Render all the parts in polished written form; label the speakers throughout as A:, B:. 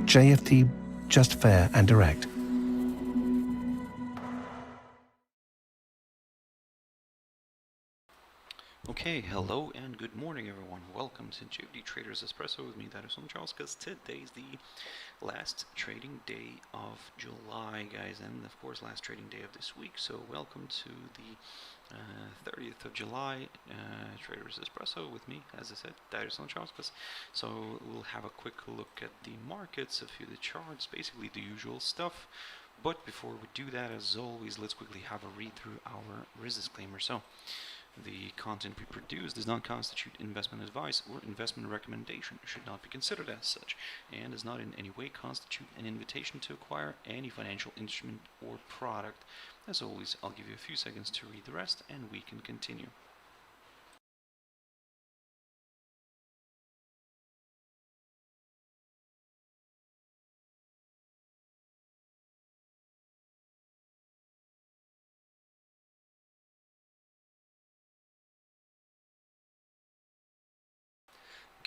A: JFD, just fair and direct.
B: Okay, hello and good morning everyone. Welcome to JFD Traders Espresso with me, Darius Anucauskas. Today's the last trading day of July, guys, and of course last trading day of this week. So welcome to the 30th of July Traders Espresso with me, as I said, Darius Anucauskas. So we'll have a quick look at the markets, a few of the charts, basically the usual stuff. But before we do that, as always, let's quickly have a read through our risk disclaimer. So the content we produce does not constitute investment advice or investment recommendation, should not be considered as such, and does not in any way constitute an invitation to acquire any financial instrument or product. As always, I'll give you a few seconds to read the rest and we can continue.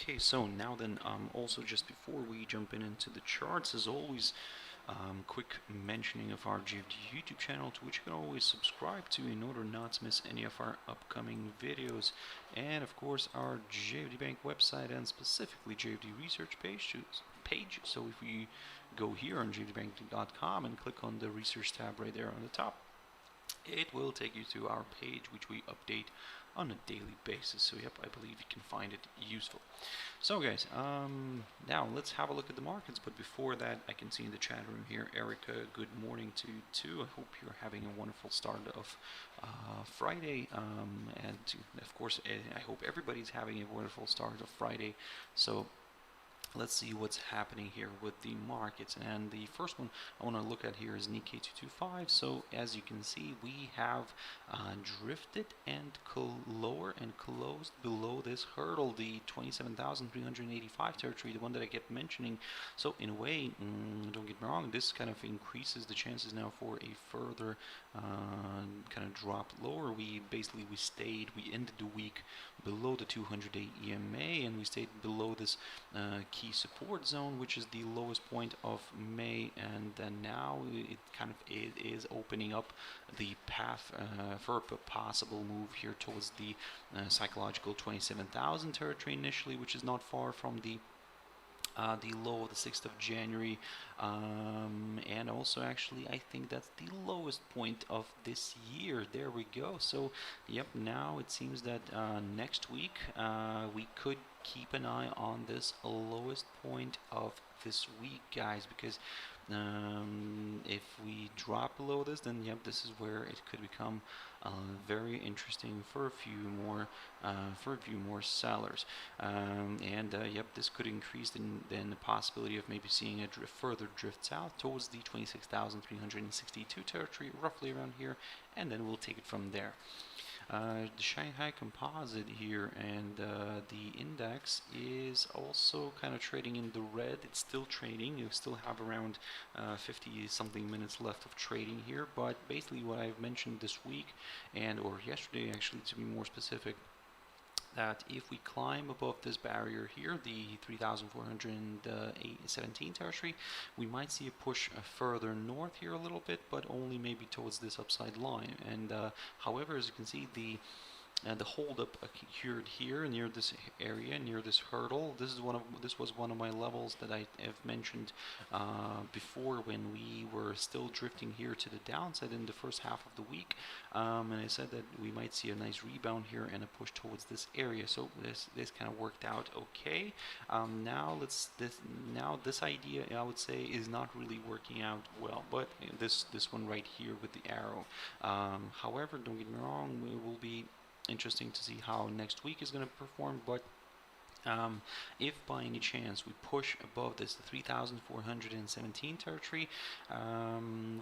B: Okay, so now then, also just before we jump into the charts, as always, quick mentioning of our JFD YouTube channel, to which you can always subscribe to in order not to miss any of our upcoming videos, and of course our JFD Bank website and specifically JFD research page. So if we go here on jfdbank.com and click on the research tab right there on the top, it will take you to our page, which we update on a daily basis. So yep, I believe you can find it useful. So guys, now let's have a look at the markets, but before that, I can see in the chat room here, Erica, good morning to you too. I hope you're having a wonderful start of Friday, and of course I hope everybody's having a wonderful start of Friday. So let's see what's happening here with the markets, and the first one I want to look at here is Nikkei 225. So as you can see, we have drifted and lower and closed below this hurdle, the 27,385 territory, the one that I kept mentioning. So in a way, don't get me wrong, this kind of increases the chances now for a further kind of drop lower. We ended the week below the 200-day EMA, and we stayed below this key support zone, which is the lowest point of May, and then now it is opening up the path for a possible move here towards the psychological 27,000 territory initially, which is not far from the low of the 6th of January, and also actually I think that's the lowest point of this year. There we go. So yep, now it seems that next week we could keep an eye on this lowest point of this week, guys, because if we drop below this, then yep, this is where it could become very interesting for a few more sellers, and yep, this could increase then the possibility of maybe seeing a further drift south towards the 26,362 territory, roughly around here, and then we'll take it from there. The Shanghai Composite here and the index is also kind of trading in the red. It's still trading. You still have around 50 something minutes left of trading here, but basically what I've mentioned this week or yesterday actually, to be more specific, that if we climb above this barrier here, the 3,417 territory, we might see a push further north here a little bit, but only maybe towards this upside line. And however, as you can see, the holdup occurred here near this area, near this hurdle. This was one of my levels that I have mentioned before, when we were still drifting here to the downside in the first half of the week, and I said that we might see a nice rebound here and a push towards this area. So this kind of worked out okay. Now this idea, I would say, is not really working out well, but this one right here with the arrow. However, don't get me wrong, it will be interesting to see how next week is going to perform, but if by any chance we push above this, the 3,417 territory,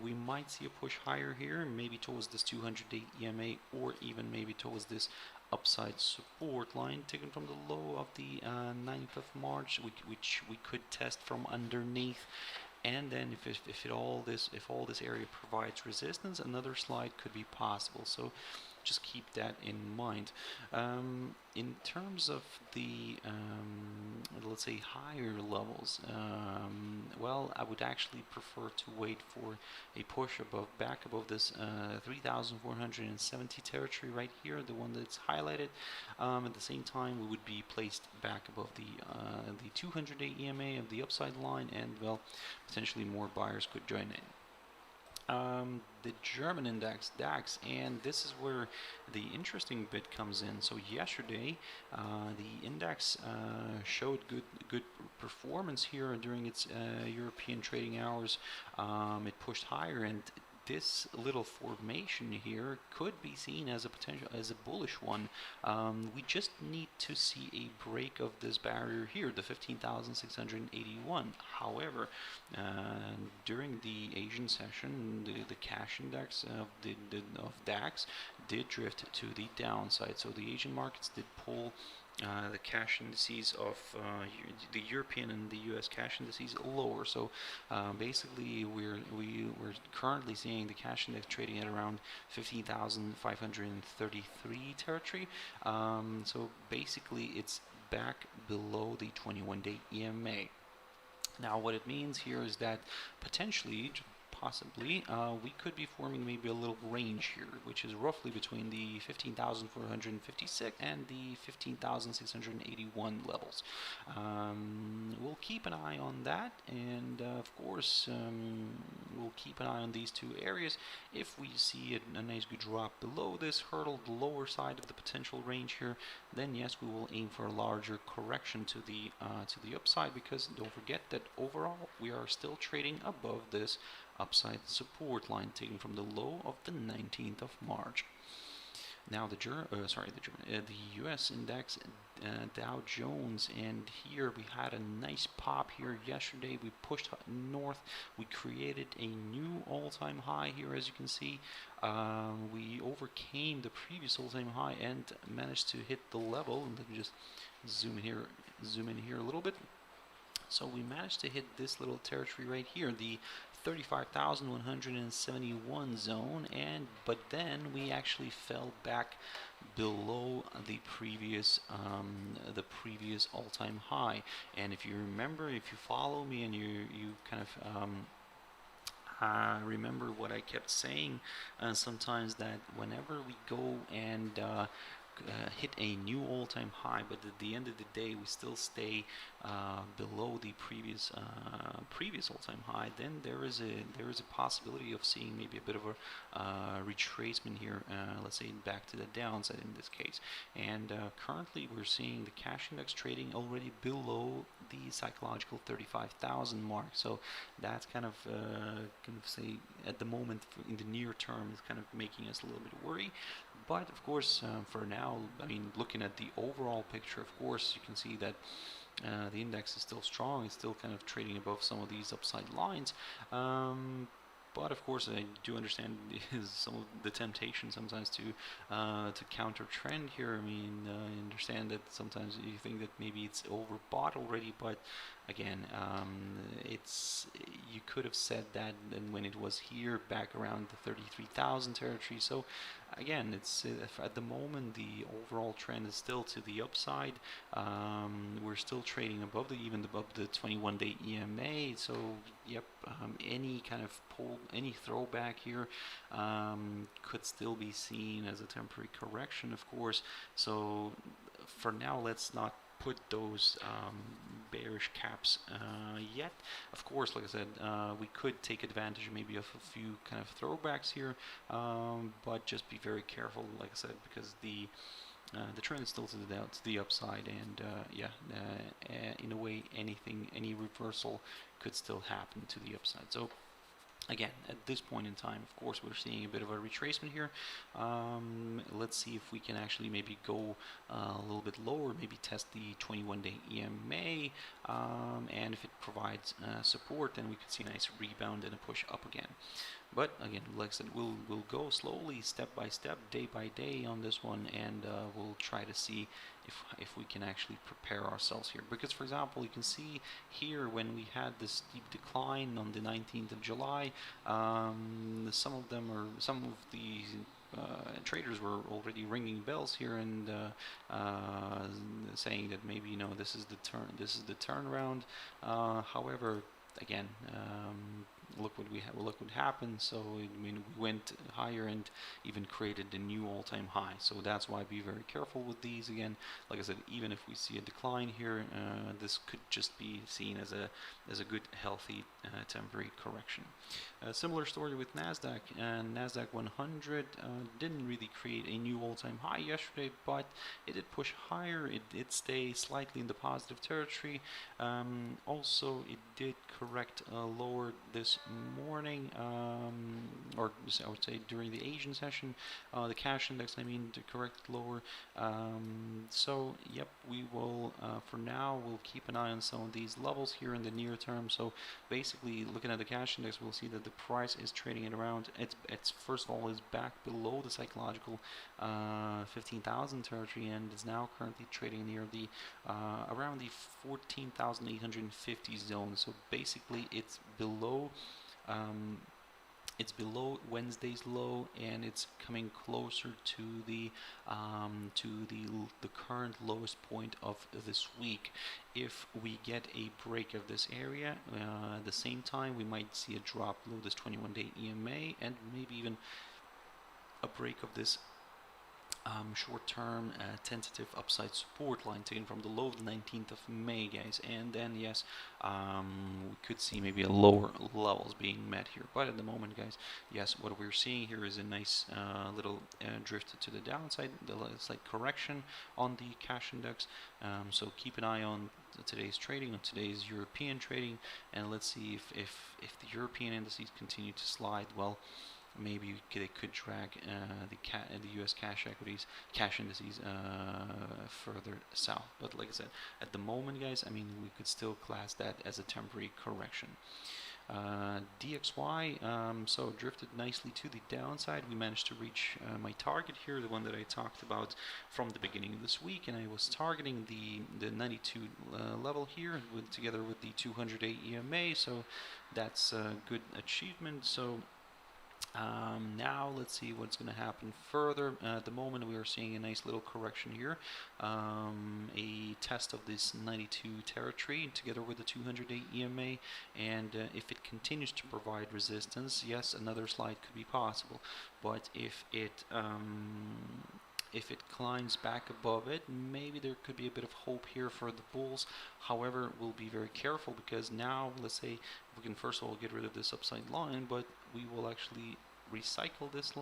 B: we might see a push higher here, maybe towards this 200-day EMA, or even maybe towards this upside support line taken from the low of the 9th of March, which we could test from underneath. And then if all this area provides resistance, another slide could be possible. So just keep that in mind. In terms of the let's say higher levels, well, I would actually prefer to wait for a push back above this 3,470 territory right here, the one that's highlighted. At the same time, we would be placed back above the 200-day EMA of the upside line, and well, potentially more buyers could join in. The German index DAX, and this is where the interesting bit comes in. So yesterday, the index showed good performance here during its European trading hours. It pushed higher, and this little formation here could be seen as a bullish one. We just need to see a break of this barrier here, the 15,681. However, during the Asian session, the cash index of DAX did drift to the downside. So the Asian markets did pull the cash indices of the European and the US cash indices lower. So basically we're currently seeing the cash index trading at around 15,533 territory. So basically it's back below the 21-day EMA. Now what it means here is that potentially, possibly, we could be forming maybe a little range here, which is roughly between the 15,456 and the 15,681 levels. We'll keep an eye on that, and of course we'll keep an eye on these two areas. If we see a nice good drop below this hurdle, the lower side of the potential range here, then yes, we will aim for a larger correction to the upside, because don't forget that overall we are still trading above this upside support line taken from the low of the 19th of March. Now the US index, Dow Jones, and here we had a nice pop here yesterday. We pushed north. We created a new all-time high here, as you can see. We overcame the previous all-time high and managed to hit the level. And let me just zoom in here a little bit. So we managed to hit this little territory right here, the 35,171 zone, but then we actually fell back below the previous all-time high. And if you remember, if you follow me and you kind of remember what I kept saying sometimes, that whenever we go and hit a new all-time high, but at the end of the day we still stay below the previous all-time high, then there is a possibility of seeing maybe a bit of a retracement here, let's say back to the downside in this case. And currently we're seeing the cash index trading already below the psychological 35,000 mark. So that's kind of say at the moment in the near term is kind of making us a little bit worried. But of course, for now, I mean, looking at the overall picture, of course, you can see that the index is still strong. It's still kind of trading above some of these upside lines. But of course, I do understand some of the temptation sometimes to counter trend here. I mean, I understand that sometimes you think that maybe it's overbought already, but again, you could have said that when it was here back around the 33,000 territory. So again, it's at the moment the overall trend is still to the upside. We're still trading even above the 21-day EMA. So yep, any kind of pull, any throwback here could still be seen as a temporary correction, of course. So for now, let's not put those bearish caps yet. Of course, like I said, we could take advantage maybe of a few kind of throwbacks here, but just be very careful, like I said, because the trend is still to the upside, and in a way, any reversal could still happen to the upside. So again, at this point in time, of course, we're seeing a bit of a retracement here. Let's see if we can actually maybe go a little bit lower, maybe test the 21-day EMA, and if it provides support, then we could see a nice rebound and a push up again. But again, like I said, we'll go slowly, step by step, day by day on this one, and we'll try to see if we can actually prepare ourselves here. Because, for example, you can see here when we had this steep decline on the 19th of July, some of the traders were already ringing bells here and saying that maybe this is the turnaround. However, again, look what happened. So we went higher and even created a new all-time high. So that's why be very careful with these. Again, like I said, even if we see a decline here, this could just be seen as a good, healthy temporary correction. Similar story with Nasdaq, and Nasdaq 100 didn't really create a new all-time high yesterday, but it did push higher. It did stay slightly in the positive territory. Also, it did correct lower this morning, or I would say during the Asian session, the cash index, I mean, to correct lower. So yep, we will for now we'll keep an eye on some of these levels here in the near term. So basically, looking at the cash index, we'll see that the price is trading at around, it's first of all is back below the psychological 15,000 territory, and is now currently trading near the around the 14,850 zone. So basically it's below Wednesday's low, and it's coming closer to the current lowest point of this week. If we get a break of this area, at the same time we might see a drop below this 21-day EMA, and maybe even a break of this short-term tentative upside support line taken from the low of the 19th of May, guys. And then yes, we could see maybe a lower levels being met here. But at the moment, guys, yes, what we're seeing here is a nice little drift to the downside, it's like correction on the cash index. So keep an eye on today's trading, on today's European trading, and let's see if the European indices continue to slide. Well, maybe they could drag the U.S. cash indices further south. But like I said, at the moment, guys, I mean, we could still class that as a temporary correction. DXY, so drifted nicely to the downside. We managed to reach my target here, the one that I talked about from the beginning of this week, and I was targeting the 92 level here together with the 200-day EMA. So that's a good achievement. So now let's see what's going to happen further. At the moment we are seeing a nice little correction here, a test of this 92 territory together with the 200-day EMA, and if it continues to provide resistance, yes, another slide could be possible. But if it climbs back above it, maybe there could be a bit of hope here for the bulls. However, we'll be very careful, because now, let's say, we can first of all get rid of this upside line, but we will actually recycle this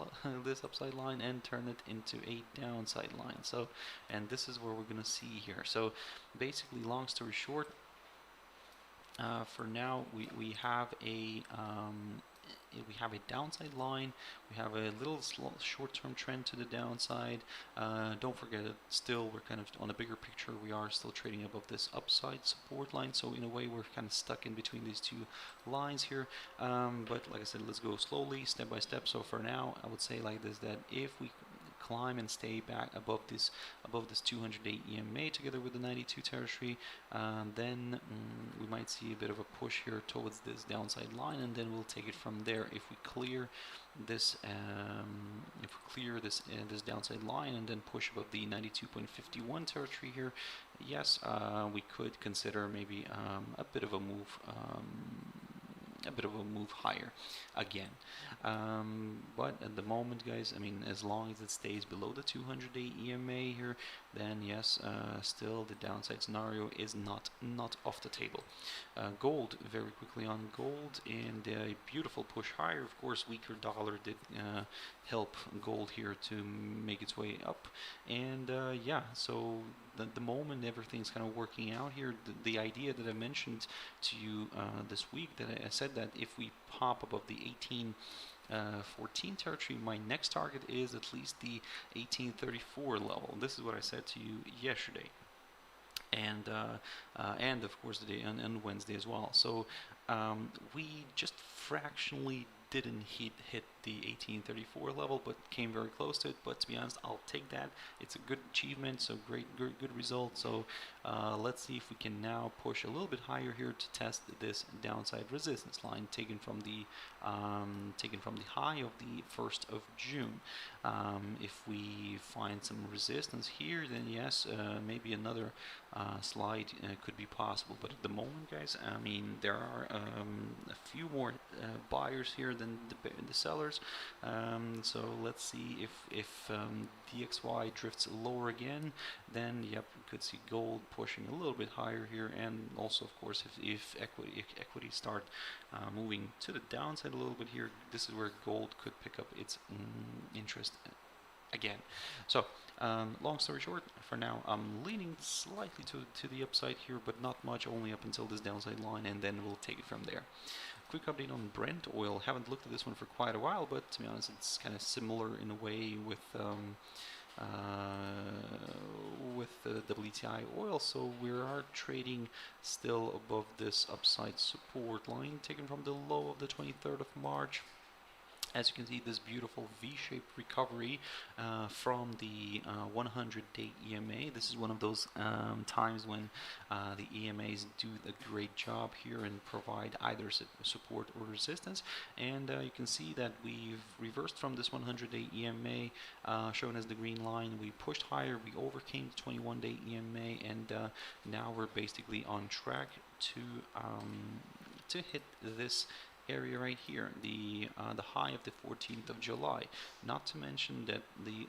B: this upside line and turn it into a downside line. So, and this is where we're going to see here. So basically, long story short, for now we have a downside line. We have a little short-term trend to the downside. Don't forget that still we're kind of on a bigger picture. We are still trading above this upside support line. So in a way, we're kind of stuck in between these two lines here. But like I said, let's go slowly, step by step. So for now, I would say like this, that if we climb and stay back above this 200-day EMA together with the 92 territory, then we might see a bit of a push here towards this downside line, and then we'll take it from there. If we clear this this downside line and then push above the 92.51 territory here, yes, we could consider maybe a bit of a move higher again. But at the moment, guys, I mean, as long as it stays below the 200-day EMA here, then yes, still the downside scenario is not off the table. Gold, very quickly on gold, and a beautiful push higher. Of course, weaker dollar did help gold here to make its way up, and yeah, so at the moment everything's kind of working out here. The idea that I mentioned to you this week, that I said that if we pop above the 1814 territory, my next target is at least the 1834 level. This is what I said to you yesterday, and of course the day on Wednesday as well. So we just fractionally didn't hit the 1834 level, but came very close to it. But to be honest, I'll take that. It's a good achievement, so good result. So let's see if we can now push a little bit higher here to test this downside resistance line taken from the high of the 1st of June. If we find some resistance here, then yes, maybe another slide could be possible. But at the moment, guys, I mean, there are a few more buyers here than the sellers. So let's see if DXY drifts lower again, then yep, we could see gold pushing a little bit higher here, and also of course if equities start moving to the downside a little bit here, this is where gold could pick up its interest again. So long story short, for now I'm leaning slightly to the upside here, but not much, only up until this downside line, and then we'll take it from there. Quick update on Brent oil. Haven't looked at this one for quite a while, but to be honest, it's kind of similar in a way with the WTI oil. So we are trading still above this upside support line taken from the low of the 23rd of March. As you can see, this beautiful V-shaped recovery from the 100-day EMA. This is one of those times when the EMAs do a great job here and provide either support or resistance. And you can see that we've reversed from this 100-day EMA, shown as the green line. We pushed higher, we overcame the 21-day EMA, and now we're basically on track to hit this area right here, the high of the 14th of July, not to mention that the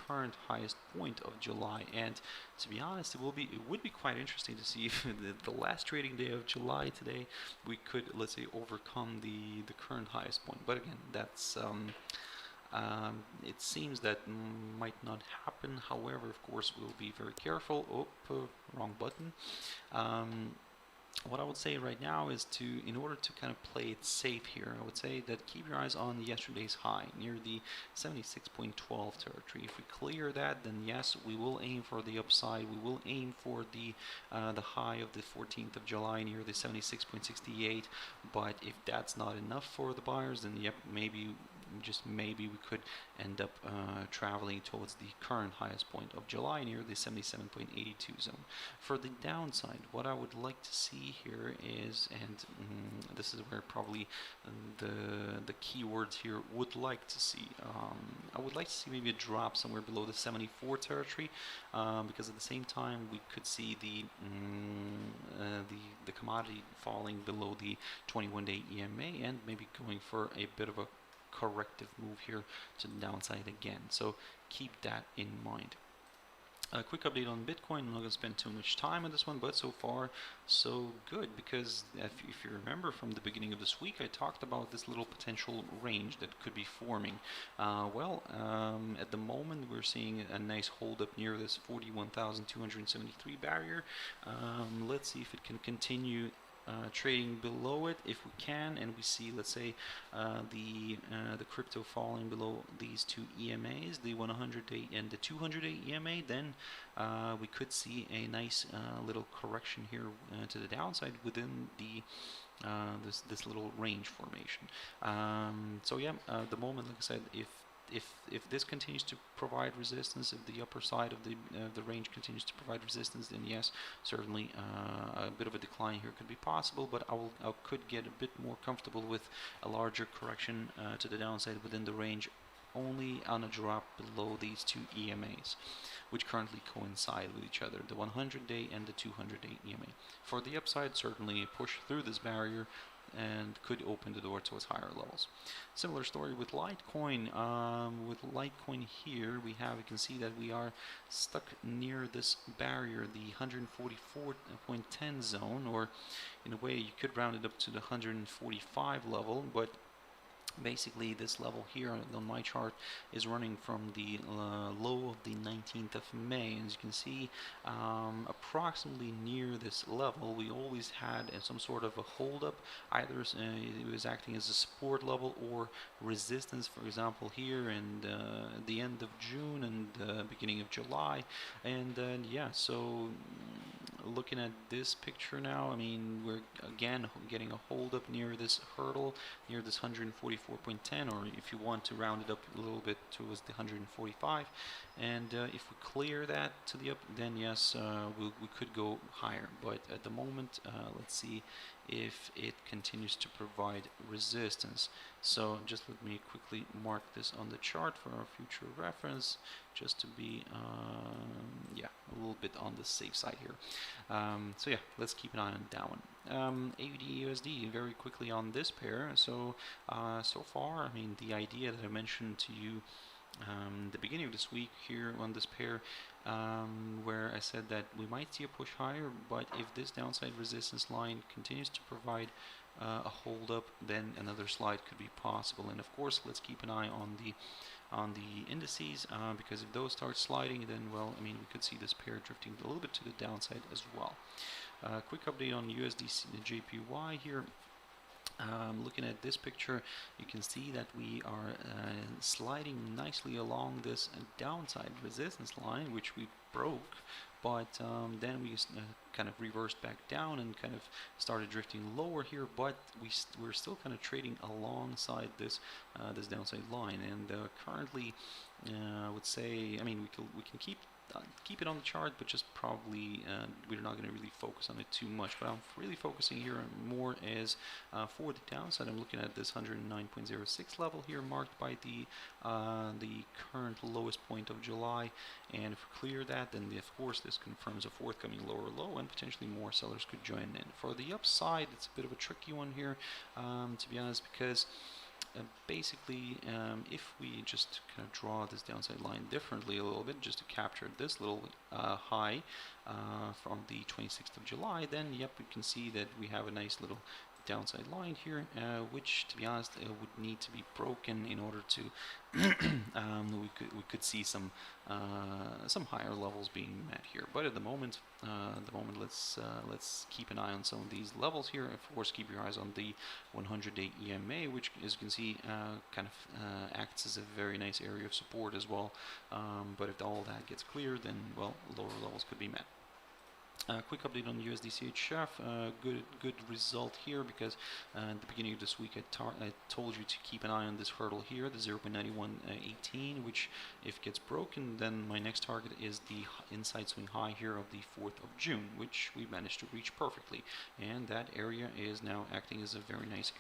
B: current highest point of July. And to be honest, it would be quite interesting to see if the last trading day of July today we could, let's say, overcome the current highest point. But again, that's it seems that might not happen. However, of course, we'll be very careful. Wrong button. What I would say right now is in order to kind of play it safe here, I would say that keep your eyes on yesterday's high near the 76.12 territory. If we clear that, then yes, we will aim for the upside. We will aim for the high of the 14th of July near the 76.68. But if that's not enough for the buyers, then yep, maybe, just maybe, we could end up traveling towards the current highest point of July near the 77.82 zone. For the downside, what I would like to see here is, and this is where probably the keywords here would like to see, I would like to see maybe a drop somewhere below the 74 territory, because at the same time we could see the commodity falling below the 21-day EMA and maybe going for a bit of a corrective move here to the downside again. So keep that in mind. A quick update on Bitcoin. I'm not going to spend too much time on this one, but so far so good, because if you remember from the beginning of this week, I talked about this little potential range that could be forming. At the moment we're seeing a nice hold up near this 41,273 barrier. Let's see if it can continue trading below it. If we can, and we see, let's say, the crypto falling below these two EMAs, the 100-day and the 200-day EMA, then we could see a nice little correction here to the downside within the this little range formation. So yeah, the moment, like I said, if this continues to provide resistance, if the upper side of the range continues to provide resistance, then yes, certainly a bit of a decline here could be possible. But I could get a bit more comfortable with a larger correction to the downside within the range, only on a drop below these two EMAs, which currently coincide with each other, the 100-day and the 200-day EMA. For the upside, certainly push through this barrier and could open the door towards higher levels. Similar story with Litecoin. With Litecoin here, you can see that we are stuck near this barrier, the 144.10 zone, or in a way you could round it up to the 145 level, but basically this level here on my chart is running from the low of the 19th of May. As you can see, approximately near this level we always had some sort of a hold up. Either it was acting as a support level or resistance, for example here in the end of June and the beginning of July. And yeah, so looking at this picture now, I mean, we're again getting a hold up near this hurdle, near this 144.10, or if you want to round it up a little bit towards the 145. And if we clear that to the up, then yes, we could go higher. But at the moment, let's see if it continues to provide resistance. So just let me quickly mark this on the chart for our future reference, just to be yeah, a little bit on the safe side here. So yeah, let's keep an eye on that one. AUD USD, very quickly on this pair. So so far, I mean, the idea that I mentioned to you the beginning of this week here on this pair, where I said that we might see a push higher, but if this downside resistance line continues to provide a hold up, then another slide could be possible. And of course, let's keep an eye on the indices, because if those start sliding, then, well, I mean, we could see this pair drifting a little bit to the downside as well. Quick update on USD JPY here. Looking at this picture, you can see that we are sliding nicely along this downside resistance line, which we broke, but then we kind of reversed back down and kind of started drifting lower here, but we're still kind of trading alongside this this downside line. And currently, I would say, I mean, we can keep it on the chart, but just probably we're not going to really focus on it too much. But I'm really focusing here more as for the downside. I'm looking at this 109.06 level here, marked by the current lowest point of July. And if we clear that, then of course this confirms a forthcoming lower low, and potentially more sellers could join in. For the upside, it's a bit of a tricky one here, to be honest, because basically, if we just kind of draw this downside line differently a little bit, just to capture this little high from the 26th of July, then yep, we can see that we have a nice little downside line here, which, to be honest, would need to be broken in order to we could see some higher levels being met here. But at the moment, let's keep an eye on some of these levels here. Of course, keep your eyes on the 100-day EMA, which, as you can see, kind of acts as a very nice area of support as well. But if all that gets cleared, then, well, lower levels could be met. Quick update on USD CHF. Good result here, because at the beginning of this week I told you to keep an eye on this hurdle here, the 0.9118, which, if it gets broken, then my next target is the inside swing high here of the 4th of June, which we managed to reach perfectly. And that area is now acting as a very nice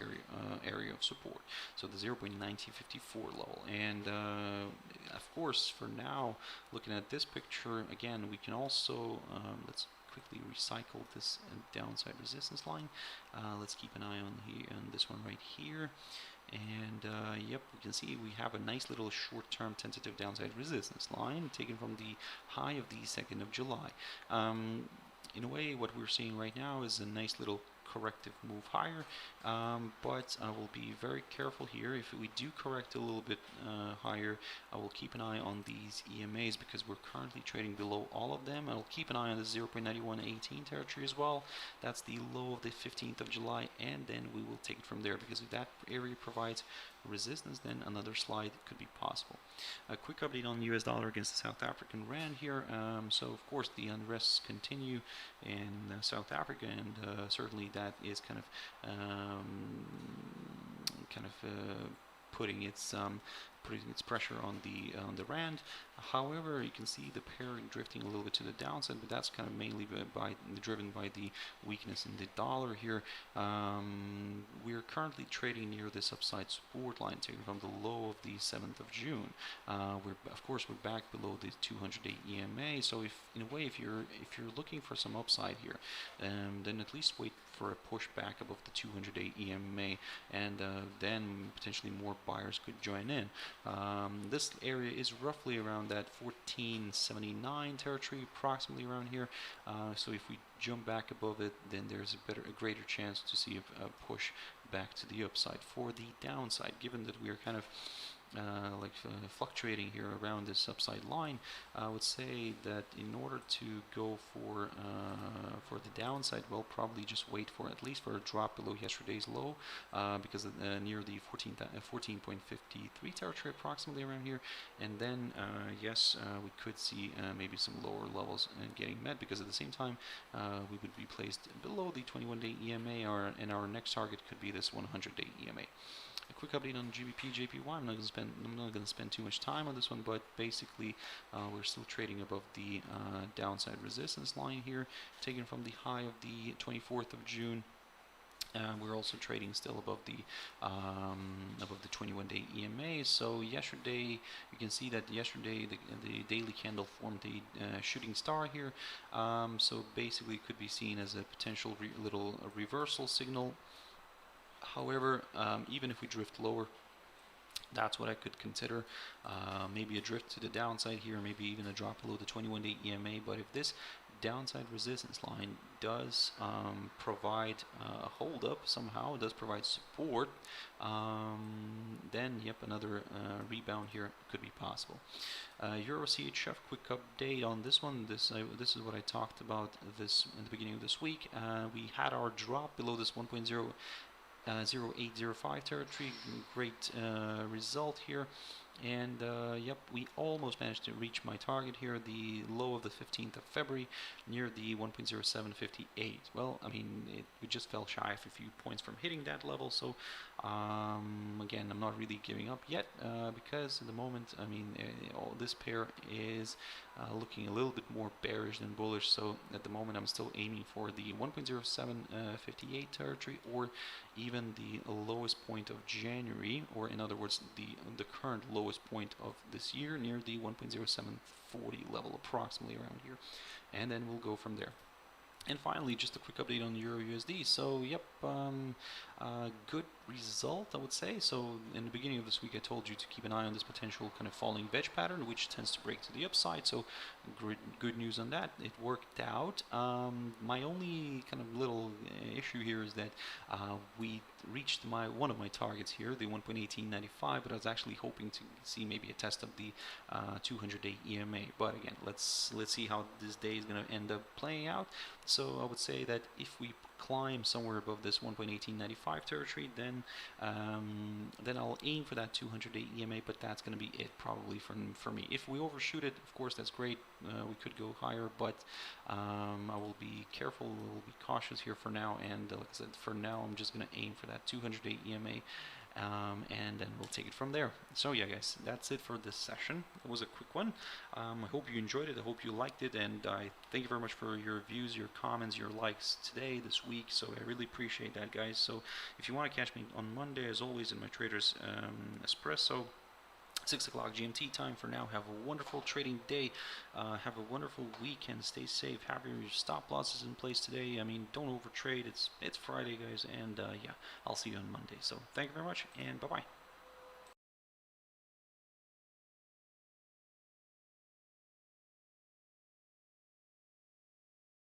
B: area of support. So the 0.9054 level. And of course, for now, looking at this picture again, we can also let's quickly recycle this downside resistance line. Let's keep an eye on this one right here. And yep, we can see we have a nice little short-term tentative downside resistance line taken from the high of the 2nd of July. In a way, what we're seeing right now is a nice little corrective move higher, but I will be very careful here. If we do correct a little bit higher, I will keep an eye on these EMAs, because we're currently trading below all of them. I'll keep an eye on the 0.9118 territory as well. That's the low of the 15th of July, and then we will take it from there, because if that area provides resistance, then another slide could be possible. A quick update on the US dollar against the South African rand here. So of course the unrests continue in South Africa, and certainly that is kind of putting its pressure on the rand. However, you can see the pair drifting a little bit to the downside, but that's kind of mainly driven by the weakness in the dollar here. We're currently trading near this upside support line taken from the low of the 7th of June. We're back below the 200-day EMA. So if you're looking for some upside here, then at least wait for a push back above the 200-day EMA, and then potentially more buyers could join in. This area is roughly around that 1479 territory, approximately around here. So if we jump back above it, then there's a greater chance to see a push back to the upside. For the downside, given that we are kind of fluctuating here around this upside line, I would say that in order to go for the downside, we'll probably just wait for at least for a drop below yesterday's low, because near the 14.53 territory approximately around here, and then yes, we could see maybe some lower levels getting met, because at the same time we would be placed below the 21-day EMA, and our next target could be this 100-day EMA. A quick update on GBP, JPY. I'm not going to spend too much time on this one, but basically we're still trading above the downside resistance line here, taken from the high of the 24th of June. We're also trading still above the 21-day EMA. So yesterday, you can see that yesterday the daily candle formed a shooting star here. So basically, it could be seen as a potential little reversal signal. However, even if we drift lower, that's what I could consider. Maybe a drift to the downside here, maybe even a drop below the 21-day EMA. But if this downside resistance line does provide a hold up somehow, does provide support, then yep, another rebound here could be possible. EURUSD, quick update on this one. This is what I talked about this in the beginning of this week. We had our drop below this 1.0805 territory. Great result here, and yep, we almost managed to reach my target here, the low of the 15th of February, near the 1.0758. Well, I mean, we just fell shy of a few points from hitting that level, so again, I'm not really giving up yet, because at the moment, I mean, this pair is looking a little bit more bearish than bullish, so at the moment I'm still aiming for the 1.0758 territory, or even the lowest point of January, or in other words, the current lowest point of this year, near the 1.0740 level, approximately around here, and then we'll go from there. And finally, just a quick update on EURUSD. So, yep, good result, I would say. So, in the beginning of this week, I told you to keep an eye on this potential kind of falling wedge pattern, which tends to break to the upside. So, good news on that. It worked out. My only kind of little issue here is that we reached one of my targets here, the 1.1895, but I was actually hoping to see maybe a test of the 200-day EMA. But again, let's see how this day is going to end up playing out. So I would say that if we climb somewhere above this 1.1895 territory, then I'll aim for that 200-day EMA, but that's going to be it probably for me. If we overshoot it, of course, that's great. We could go higher, but I will be careful, I will be cautious here for now, and like I said, for now I'm just going to aim for that 200-day EMA, and then we'll take it from there. So yeah, guys, that's it for this session. It was a quick one. I hope you enjoyed it. I hope you liked it, and I thank you very much for your views, your comments, your likes today, this week. So I really appreciate that, guys. So if you want to catch me on Monday, as always, in my Traders Espresso, 6 o'clock GMT time. For now, have a wonderful trading day. Have a wonderful weekend. Stay safe. Have your stop losses in place today. I mean, don't overtrade. It's Friday, guys, and yeah, I'll see you on Monday. So thank you very much, and bye-bye.